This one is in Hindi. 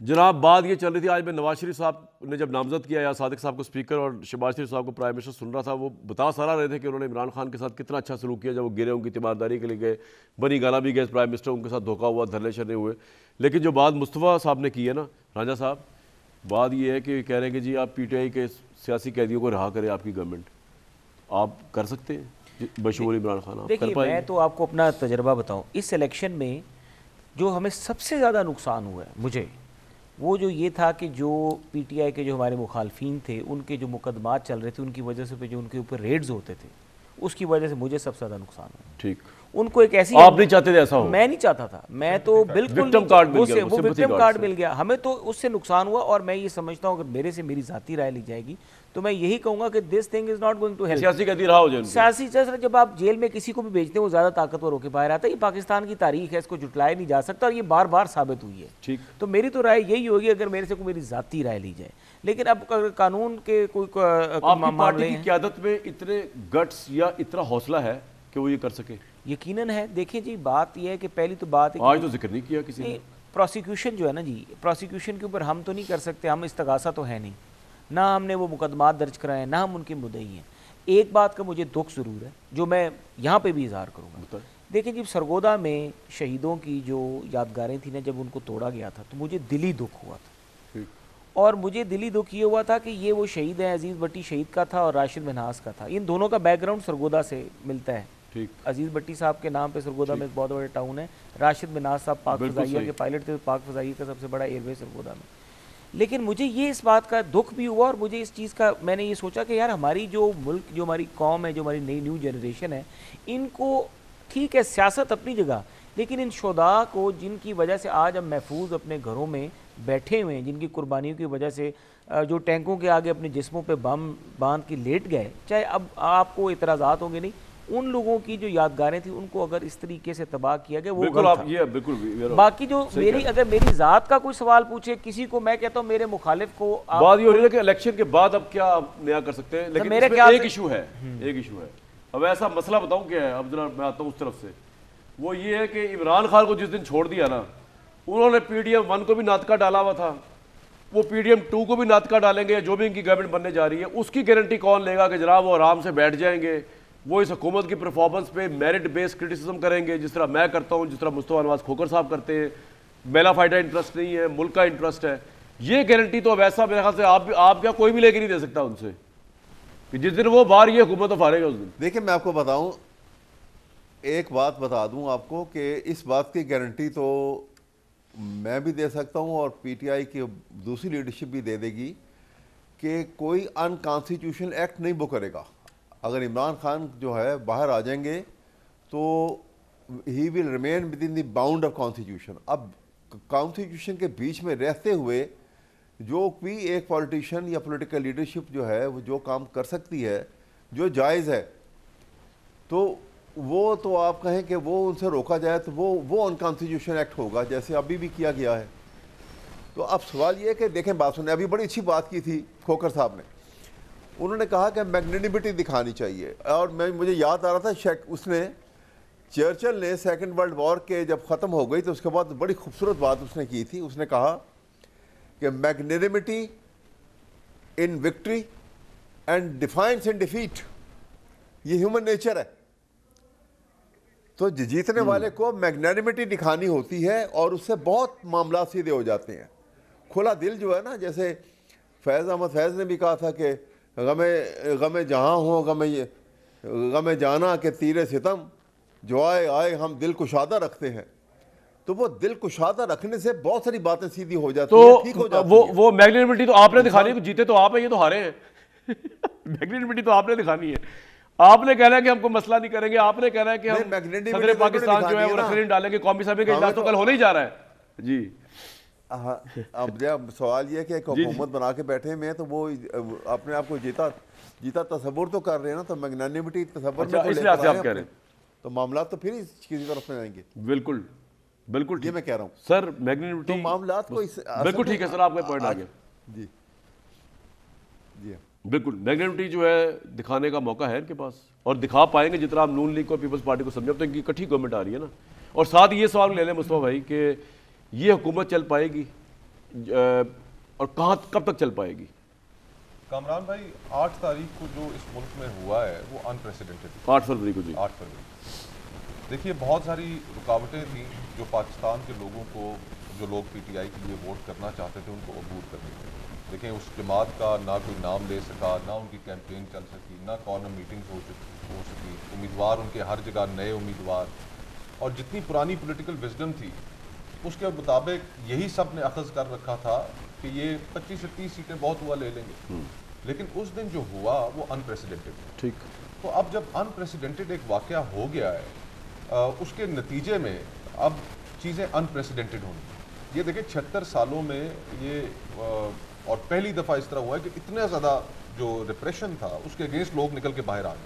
जनाब बात ये चल रही थी, आज मैं नवाज शरीफ साहब ने जब नामजद किया या सादिक साहब को स्पीकर और शहबाज शरीफ साहब को प्राइम मिनिस्टर सुन रहा था, वो बता सारा रहे थे कि उन्होंने इमरान खान के साथ कितना अच्छा सलूक किया, जब वो गिरे उनकी तीमारदारी के लिए गए, बनी गाला भी गए प्राइम मिनिस्टर, उनके साथ धोखा हुआ, धरने शरने हुए। लेकिन जो बात मुस्तफ़ा साहब ने की है ना राजा साहब, बात ये है कि कह रहे हैं कि जी आप PTI के सियासी कैदियों को रिहा करें आपकी गवर्नमेंट, आप कर सकते हैं बशमूल इमरान खान? आप कर पाएंगे? मैं तो आपको अपना तजर्बा बताऊं, इस इलेक्शन में जो हमें सबसे ज़्यादा नुकसान हुआ है मुझे, वो जो ये था कि जो PTI के जो हमारे मुखालफिन थे, उनके जो मुकदमात चल रहे थे, उनकी वजह से जो उनके ऊपर रेड्स होते थे, उसकी वजह से मुझे सबसे ज़्यादा नुकसान हुआ। ठीक, उनको एक ऐसी, आप नहीं चाहते थे ऐसा हो? मैं नहीं चाहता था, मैं तो बिल्कुल विक्टिम कार्ड मिल गया, वो विक्टिम कार्ड मिल गया हमें, तो उससे नुकसान हुआ। और मैं ये समझता हूँ अगर मेरे से मेरी ज़ाती राय ली जाएगी तो मैं यही कहूँगा कि this thing is not going to help. सियासी कैदी रहा हो जाए, सियासी जब आप जेल में किसी को भी भेजते हैं वो ज़्यादा ताकतवर होकर बाहर आता है। ये पाकिस्तान की तारीख है, इसको जुटलाया नहीं जा सकता और ये बार बार साबित हुई है। ठीक, तो मेरी तो राय यही होगी अगर मेरे से कोई मेरी ज़ाती राय ली जाए। लेकिन अब कानून के कोई पार्टी की क़यादत में इतने गट्स या इतना हौसला है कि वो ये कर सके? यकीनन है। देखिए जी, बात यह है कि पहली तो बात है, आज तो जिक्र नहीं किया किसी ने। प्रोसिक्यूशन जो है ना जी, प्रोसिक्यूशन के ऊपर हम तो नहीं कर सकते, हम इस्तगासा तो है नहीं, ना हमने वो मुकदमात दर्ज कराए, ना हम उनके मुद्दई हैं। एक बात का मुझे दुख ज़रूर है जो मैं यहाँ पे भी इजहार करूँगा। देखिए जी, सरगोदा में शहीदों की जो यादगारें थी ना, जब उनको तोड़ा गया था तो मुझे दिली दुख हुआ था। और मुझे दिली दुख ये हुआ था कि ये वो शहीद हैं, अजीज़ भट्टी शहीद का था और राशिद मिन्हास का था। इन दोनों का बैकग्राउंड सरगोदा से मिलता है। अजीज़ भट्टी साहब के नाम पे सरगोदा में एक बहुत बड़ा टाउन है। राशिद मिन्हास साहब पाक फ़ज़ाइया के पायलट थे, पाक फ़ज़ाइया का सबसे बड़ा एयरवे सरगोदा में। लेकिन मुझे ये इस बात का दुख भी हुआ और मुझे इस चीज़ का, मैंने ये सोचा कि यार हमारी जो मुल्क, जो हमारी कौम है, जो हमारी नई न्यू जनरेशन है, इनको ठीक है सियासत अपनी जगह, लेकिन इन शुहदा को जिनकी वजह से आज हम महफूज अपने घरों में बैठे हुए हैं, जिनकी कुर्बानियों की वजह से जो टैंकों के आगे अपने जिस्मों पे बम बांध के लेट गए, चाहे अब आपको इतराज़ात होंगे नहीं, उन लोगों की जो यादगारें थी उनको अगर इस तरीके से तबाह किया गया, वो बिल्कुल आप ये बिल्कुल। बाकी जो मेरी, अगर मेरी ज़ात का कोई सवाल पूछे किसी को, मैं कहता हूँ मेरे मुखालिफ को बात ये हो रही है कि इलेक्शन के बाद अब क्या आप नया कर सकते हैं। लेकिन मेरे क्या एक इशू है, एक इशू है। अब ऐसा मसला बताऊं क्या है, अब जरा मैं आता हूँ उस तरफ से। वो ये है कि इमरान खान को जिस दिन छोड़ दिया ना, उन्होंने PDM 1 को भी नातका डाला हुआ था, वो PDM 2 को भी नातका डालेंगे, जो भी इनकी गवर्नमेंट बनने जा रही है उसकी गारंटी कौन लेगा कि जनाब वो आराम से बैठ जाएंगे, वो इस हुकूमत की परफॉर्मेंस पे मेरिट बेस्ड क्रिटिसिज्म करेंगे, जिस तरह मैं करता हूँ, जिस तरह मुस्तफा नवाज खोकर साहब करते हैं। बेलाफाइडा इंटरेस्ट नहीं है, मुल्क का इंटरेस्ट है। ये गारंटी तो वैसा मेरे ख्याल से आप क्या कोई भी लेके नहीं दे सकता उनसे कि जिस दिन वो बाहर ये हुकूमत तो फारेगा उस दिन। देखिए मैं आपको बताऊं, एक बात बता दूं आपको कि इस बात की गारंटी तो मैं भी दे सकता हूं और PTI की दूसरी लीडरशिप भी दे देगी कि कोई अनकॉन्स्टिट्यूशनल एक्ट नहीं वो करेगा। अगर इमरान खान जो है बाहर आ जाएंगे तो he will remain with in the bound of constitution. अब कॉन्स्टिट्यूशन के बीच में रहते हुए जो भी एक पॉलिटिशियन या पॉलिटिकल लीडरशिप जो है वो जो काम कर सकती है, जो जायज़ है, तो वो तो आप कहें कि वो उनसे रोका जाए तो वो अनकॉन्स्टिट्यूशनल एक्ट होगा, जैसे अभी भी किया गया है। तो अब सवाल ये है कि देखें, बात सुने, अभी बड़ी अच्छी बात की थी खोकर साहब ने, उन्होंने कहा कि मैग्नेनिमिटी दिखानी चाहिए। और मुझे याद आ रहा था उसने, चर्चिल ने सेकंड वर्ल्ड वॉर के जब ख़त्म हो गई तो उसके बाद बड़ी खूबसूरत बात उसने की थी। उसने कहा कि magnanimity in victory and defines in defeat, ये ह्यूमन नेचर है। तो जीतने वाले को मैग्नेनिमिटी दिखानी होती है और उससे बहुत मामला सीधे हो जाते हैं। खुला दिल जो है ना, जैसे फैज़ अहमद फैज़ ने भी कहा था कि गमे जहाँ हो गमे जाना के तीरे सितम, जो आए आए हम दिल कुशादा रखते हैं। तो वो दिल कुशादा रखने से बहुत सारी बातें सीधी हो जाती हैं, ठीक हो जाती हैं। वो मैग्नेनिमिटी तो आपने दिखानी है, जीते तो आप है, ये तो हारे हैं। मैग्नेनिमिटी तो आपने दिखानी है, आपने कहना है कि हमको मसला नहीं करेंगे, आपने कहना है कि हम सदर पाकिस्तान जो है वो रेफरेंडम डालेंगे, कौमी सभा का इजलास तो कल होने ही जा रहा है जी। अब सवाल ये है कि एक हुकूमत बना के बैठे में, तो वो अपने आप को जीता तसव्वुर तो कर रहे हैं ना, तो मैग्नेनिमिटी तसव्वुर में इसलिए आप कह रहे हैं तो मामला तो फिर किसी तरफ में आएंगे। बिल्कुल बिल्कुल ये मैं कह रहा हूँ सर, मैग्नेनिमिटी तो मामला को बिल्कुल ठीक है सर, आपका पॉइंट आ गया जी जी। बिल्कुल मैग्नेनिमिटी जो है दिखाने का मौका है इनके पास, और दिखा पाएंगे जितना आप नून लीग को, पीपल्स पार्टी को समझो। तो इनकी इकट्ठी गवर्नमेंट आ रही है ना। और साथ ये सवाल ले लें मुस्तफा भाई कि ये हुकूमत चल पाएगी और कहाँ कब तक चल पाएगी? कामरान भाई, 8 तारीख को जो इस मुल्क में हुआ है वो अनप्रेसिडेंटेड। 8 फरवरी को जी, 8 फरवरी। देखिए, बहुत सारी रुकावटें थी जो पाकिस्तान के लोगों को, जो लोग पीटीआई के लिए वोट करना चाहते थे, उनको अबूर करनी थी। देखें, उस जमात का ना कोई नाम ले सका, ना उनकी कैंपेन चल सकी, ना कॉर्नर मीटिंग्स हो सकी, उम्मीदवार उनके हर जगह नए उम्मीदवार, और जितनी पुरानी पॉलिटिकल विजडम थी उसके मुताबिक यही सब ने अखज़ कर रखा था कि ये 25 से 30 सीटें बहुत हुआ ले लेंगे। लेकिन उस दिन जो हुआ वो अनप्रेसिडेंटेड। ठीक। तो अब जब अनप्रेसिडेंटेड एक वाक़या हो गया है, उसके नतीजे में अब चीज़ें अनप्रेसिडेंटेड होंगी। ये देखिए, 76 सालों में ये और पहली दफ़ा इस तरह हुआ है कि इतना ज़्यादा जो रिप्रेशन था उसके अगेंस्ट लोग निकल के बाहर आ गए।